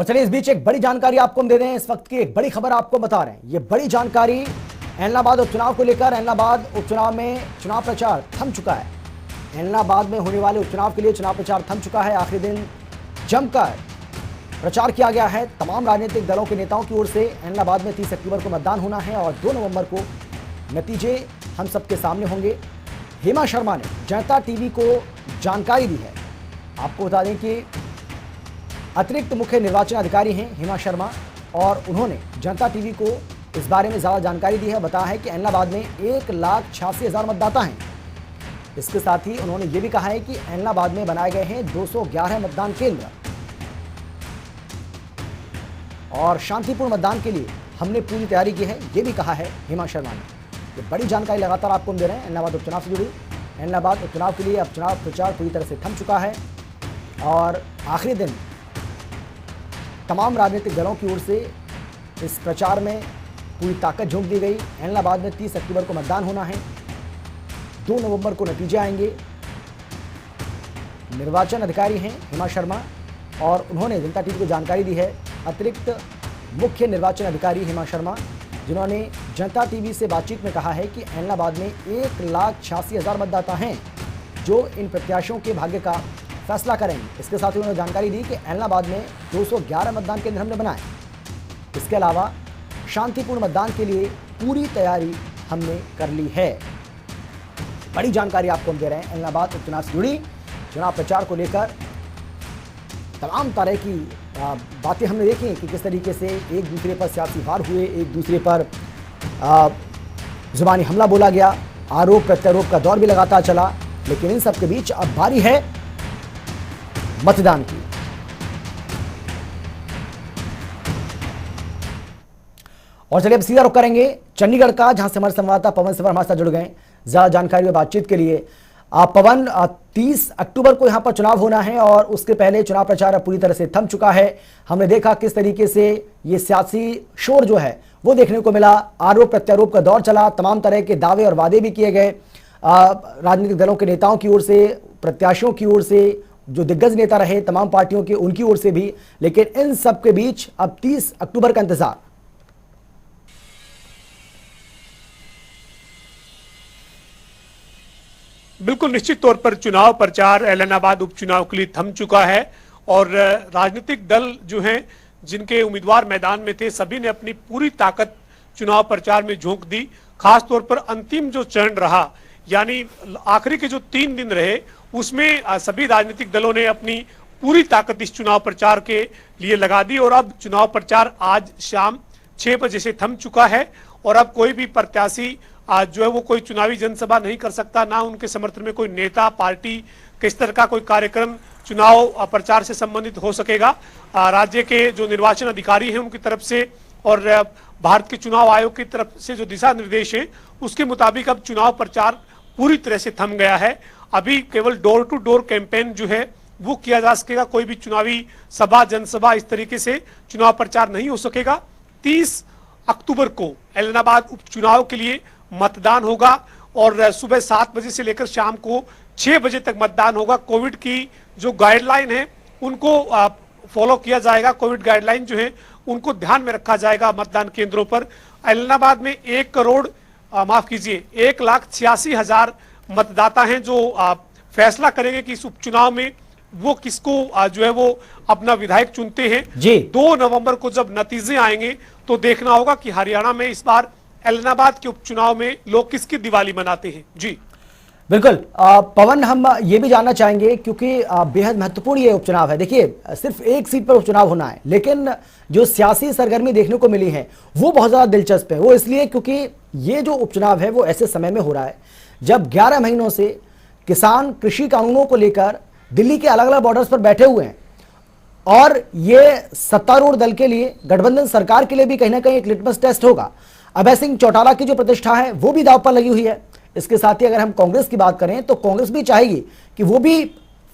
और चलिए इस बीच एक बड़ी जानकारी आपको हम दे रहे हैं। इस वक्त की एक बड़ी खबर आपको बता रहे हैं। ये बड़ी जानकारी ऐलनाबाद उपचुनाव को लेकर। ऐलनाबाद उपचुनाव में चुनाव प्रचार थम चुका है। ऐलनाबाद में होने वाले उपचुनाव के लिए चुनाव प्रचार थम चुका है। आखिरी दिन जमकर प्रचार किया गया है। तमाम राजनीतिक दलों के नेताओं की ओर से ऐलनाबाद में 30 अक्टूबर को मतदान होना है और 2 नवंबर को नतीजे हम सबके सामने होंगे। हेमा शर्मा ने जनता टीवी को जानकारी दी है। आपको बता दें कि अतिरिक्त मुख्य निर्वाचन अधिकारी हैं हेमा शर्मा, और उन्होंने जनता टीवी को इस बारे में ज़्यादा जानकारी दी है। बताया है कि ऐलनाबाद में 1,86,000 मतदाता हैं। इसके साथ ही उन्होंने ये भी कहा है कि ऐलनाबाद में बनाए गए हैं 211 मतदान केंद्र और शांतिपूर्ण मतदान के लिए हमने पूरी तैयारी की है, ये भी कहा है हेमा शर्मा ने। ये बड़ी जानकारी लगातार आपको हम दे रहे हैं ऐलनाबाद उपचुनाव से जुड़ी। ऐलनाबाद उपचुनाव के लिए अब चुनाव प्रचार पूरी तरह से थम चुका है और आखिरी दिन तमाम राजनीतिक दलों की ओर से इस प्रचार में पूरी ताकत झोंक दी गई। ऐलनाबाद में 30 अक्टूबर को मतदान होना है, 2 नवंबर को नतीजे आएंगे। निर्वाचन अधिकारी हैं हेमा शर्मा और उन्होंने जनता टीवी को जानकारी दी है। अतिरिक्त मुख्य निर्वाचन अधिकारी हेमा शर्मा, जिन्होंने जनता टीवी से बातचीत में कहा है कि ऐलनाबाद में 1,86,000 मतदाता हैं जो इन प्रत्याशियों के भाग्य का फैसला करेंगे। इसके साथ ही उन्होंने जानकारी दी कि ऐलनाबाद में 211 मतदान केंद्र हमने बनाए। इसके अलावा शांतिपूर्ण मतदान के लिए पूरी तैयारी हमने कर ली है। बड़ी जानकारी आपको हम दे रहे हैं ऐलनाबाद उपचुनाव से जुड़ी। चुनाव प्रचार को लेकर तमाम तरह की बातें हमने देखी कि किस तरीके से एक दूसरे पर सियासी वार हुए, एक दूसरे पर जुबानी हमला बोला गया, आरोप प्रत्यारोप का दौर भी लगातार चला। लेकिन इन सब के बीच अब बारी है मतदान की। और चलिए अब सीधा रुख करेंगे चंडीगढ़ का, जहां से हमारे संवाददाता पवन सिवर हमारे साथ जुड़ गए ज्यादा जानकारी और बातचीत के लिए। पवन, 30 अक्टूबर को यहां पर चुनाव होना है और उसके पहले चुनाव प्रचार पूरी तरह से थम चुका है। हमने देखा किस तरीके से ये सियासी शोर जो है वो देखने को मिला, आरोप प्रत्यारोप का दौर चला, तमाम तरह के दावे और वादे भी किए गए राजनीतिक दलों के नेताओं की ओर से, प्रत्याशियों की ओर से, जो दिग्गज नेता रहे तमाम पार्टियों के, उनकी ओर से भी। लेकिन इन सब के बीच अब 30 अक्टूबर का इंतजार। बिल्कुल निश्चित तौर पर चुनाव प्रचार ऐलनाबाद उपचुनाव के लिए थम चुका है और राजनीतिक दल जो हैं जिनके उम्मीदवार मैदान में थे, सभी ने अपनी पूरी ताकत चुनाव प्रचार में झोंक दी। खास तौर पर अंतिम जो चरण रहा, यानी आखिरी के जो 3 दिन रहे, उसमें सभी राजनीतिक दलों ने अपनी पूरी ताकत इस चुनाव प्रचार के लिए लगा दी और अब चुनाव प्रचार आज शाम 6 बजे से थम चुका है और अब कोई भी प्रत्याशी आज जो है वो कोई चुनावी जनसभा नहीं कर सकता, ना उनके समर्थन में कोई नेता, पार्टी किस तरह का कोई कार्यक्रम चुनाव प्रचार से संबंधित हो सकेगा। राज्य के जो निर्वाचन अधिकारी हैं उनकी तरफ से और भारत के चुनाव आयोग की तरफ से जो दिशा निर्देश है उसके मुताबिक अब चुनाव प्रचार पूरी तरह से थम गया है। अभी केवल डोर टू डोर कैंपेन जो है वो किया जा सकेगा, कोई भी चुनावी सभा, जनसभा इस तरीके से चुनाव प्रचार नहीं हो सकेगा। 30 अक्टूबर को ऐलनाबाद उपचुनाव के लिए मतदान होगा और सुबह 7 बजे से लेकर शाम को 6 बजे तक मतदान होगा। कोविड की जो गाइडलाइन है उनको फॉलो किया जाएगा। कोविड गाइडलाइन जो है उनको ध्यान में रखा जाएगा मतदान केंद्रों पर। ऐलनाबाद में 1,86,000 मतदाता हैं जो फैसला करेंगे कि इस उपचुनाव में वो किसको जो है वो अपना विधायक चुनते हैं। 2 नवंबर को जब नतीजे आएंगे तो देखना होगा कि हरियाणा में इस बार ऐलनाबाद के उपचुनाव में लोग किसकी दिवाली मनाते हैं। जी बिल्कुल पवन, हम ये भी जानना चाहेंगे क्योंकि बेहद महत्वपूर्ण ये उपचुनाव है। देखिए, सिर्फ एक सीट पर उपचुनाव होना है, लेकिन जो सियासी सरगर्मी देखने को मिली है वो बहुत ज्यादा दिलचस्प है। वो इसलिए क्योंकि ये जो उपचुनाव है वो ऐसे समय में हो रहा है जब 11 महीनों से किसान कृषि कानूनों को लेकर दिल्ली के अलग अलग बॉर्डर्स पर बैठे हुए हैं और ये सत्तारूढ़ दल के लिए, गठबंधन सरकार के लिए भी कहीं ना कहीं एक लिटमस टेस्ट होगा। अभय सिंह चौटाला की जो प्रतिष्ठा है वो भी दांव पर लगी हुई है। इसके साथ ही अगर हम कांग्रेस की बात करें तो कांग्रेस भी चाहेगी कि वो भी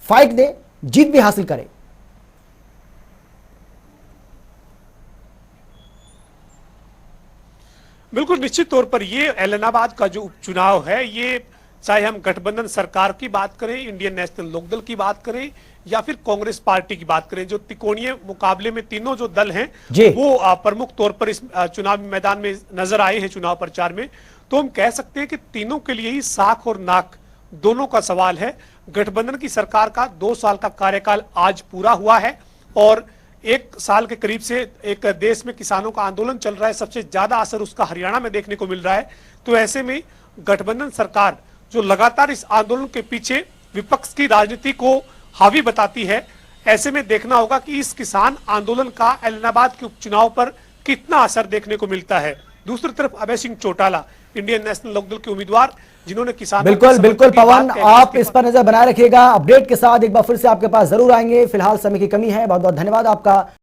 फाइट दे, जीत भी हासिल करे। बिल्कुल निश्चित तौर पर ये ऐलनाबाद का जो उपचुनाव है ये चाहे हम गठबंधन सरकार की बात करें, इंडियन नेशनल लोकदल की बात करें या फिर कांग्रेस पार्टी की बात करें, जो त्रिकोणीय मुकाबले में तीनों जो दल हैं वो प्रमुख तौर पर इस चुनावी मैदान में नजर आए हैं चुनाव प्रचार में, तो हम कह सकते हैं कि तीनों के लिए ही साख और नाक दोनों का सवाल है। गठबंधन की सरकार का 2 साल का कार्यकाल आज पूरा हुआ है और 1 साल के करीब से एक देश में किसानों का आंदोलन चल रहा है, सबसे ज्यादा असर उसका हरियाणा में देखने को मिल रहा है। तो ऐसे में गठबंधन सरकार जो लगातार इस आंदोलन के पीछे विपक्ष की राजनीति को हावी बताती है, ऐसे में देखना होगा कि इस किसान आंदोलन का एलनाबाद के उपचुनाव पर कितना असर देखने को मिलता है। दूसरी तरफ अभय सिंह चौटाला, इंडियन नेशनल लोकदल के उम्मीदवार, जिन्होंने किसानों बिल्कुल बिल्कुल पवन, आप इस पर नजर बनाए रखिएगा। अपडेट के साथ एक बार फिर से आपके पास जरूर आएंगे। फिलहाल समय की कमी है। बहुत बहुत धन्यवाद आपका।